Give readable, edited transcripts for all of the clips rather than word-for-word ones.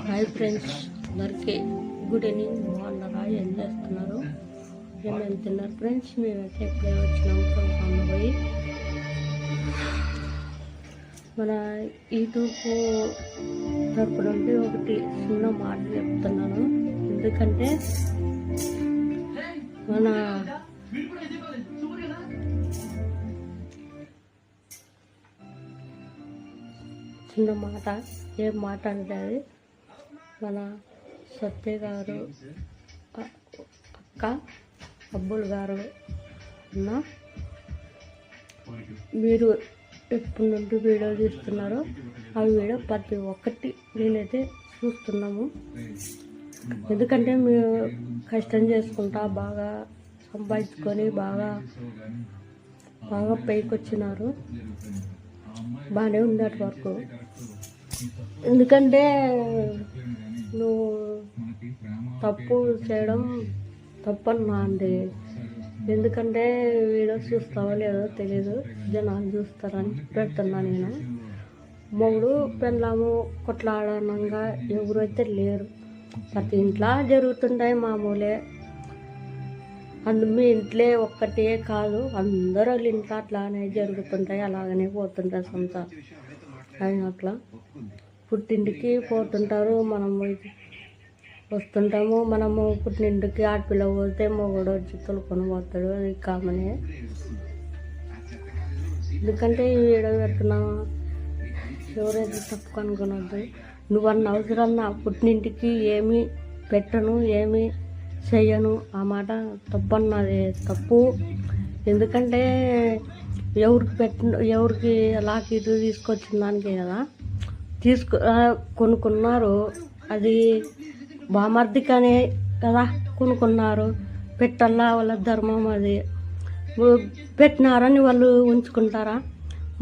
Hi friends, అందరికీ good evening. బాగున్నారా? ఏం చేస్తున్నారు? ఏమేమి తిన్నారు ఫ్రెండ్స్? మేమైతే ఇప్పుడే వచ్చినాము ప్రోగ్రామ్ పోయి. మన యూట్యూబ్ తరపు నుండి ఒకటి చిన్న మాట చెప్తున్నాను. ఎందుకంటే మన చిన్న మాట, ఏం మాట అంటే అది మన సత్య గారు, అక్క అబ్బుల్ గారు అన్న, మీరు ఎప్పటి నుండి వీడియో తీస్తున్నారో ఆ వీడియో ప్రతి ఒక్కటి నేనైతే చూస్తున్నాము. ఎందుకంటే మీరు కష్టం చేసుకుంటా బాగా సంపాదించుకొని బాగా పైకి వచ్చినారు. బాగానే ఉండేటి వరకు. ఎందుకంటే నువ్వు తప్పు చేయడం తప్పన్నా అండి. ఎందుకంటే వీడియో చూస్తావో లేదో తెలీదు, జనాలు చూస్తారని పెడుతున్నా నేను. మొగుడు పెళ్ళాము కొట్లాడనంగా ఎవరైతే లేరు. ప్రతి ఇంట్లో జరుగుతుంటాయి, మామూలే. మీ ఇంట్లో ఒక్కటే కాదు, అందరూ వాళ్ళ ఇంట్లో అట్లానే జరుగుతుంటాయి, అలాగనే పోతుంటాయి సంసారం. ఆయన అట్లా పుట్టింటికి పోతుంటారు, మనం వస్తుంటాము. మనము పుట్టింటికి ఆడపిల్ల పోతే మొగుడు వచ్చి తొలుకొని పోతాడు, అది కామనే. ఎందుకంటే ఈ వీడియో పెడుతున్నావు, ఎవరైతే తప్పు అనుకున్నది. నువ్వు అన్న అవసరం నా పుట్టింటికి ఏమి పెట్టను, ఏమి చెయ్యను, ఆ మాట తప్పన్నది తప్పు. ఎందుకంటే ఎవరికి లాకీటు తీసుకొచ్చిన దానికే కదా కొనుక్కున్నారు. అది బామర్దికనే కదా కొనుక్కున్నారు. పెట్టల్లా వాళ్ళ ధర్మం. అది పెట్టినారని వాళ్ళు ఉంచుకుంటారా?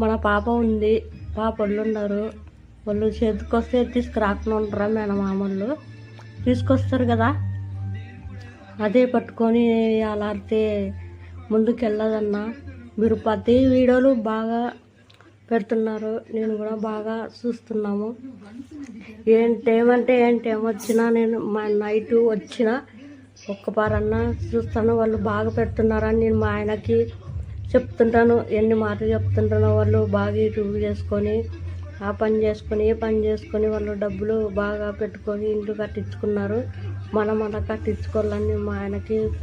మన పాప ఉంది, పాపళ్ళు ఉన్నారు, వాళ్ళు చేతికొస్తే తీసుకురాకుండా ఉంటారా? మేనమామళ్ళు తీసుకొస్తారు కదా, అదే పట్టుకొని అలాడితే ముందుకెళ్ళదన్నా. మీరు ప్రతి వీడియోలు బాగా పెడుతున్నారు, నేను కూడా బాగా చూస్తున్నాము. ఏంటేం వచ్చినా నేను మా నైట్ వచ్చినా ఒక్కపారన్నా చూస్తాను. వాళ్ళు బాగా పెడుతున్నారని నేను మా ఆయనకి చెప్తుంటాను. ఎన్ని మాటలు చెప్తుంటానో. వాళ్ళు బాగా యూట్యూబ్ చేసుకొని ఆ పని చేసుకొని ఏ పని చేసుకొని వాళ్ళు డబ్బులు బాగా పెట్టుకొని ఇల్లు కట్టించుకున్నారు. మనం అలా కట్టించుకోవాలని మా ఆయనకి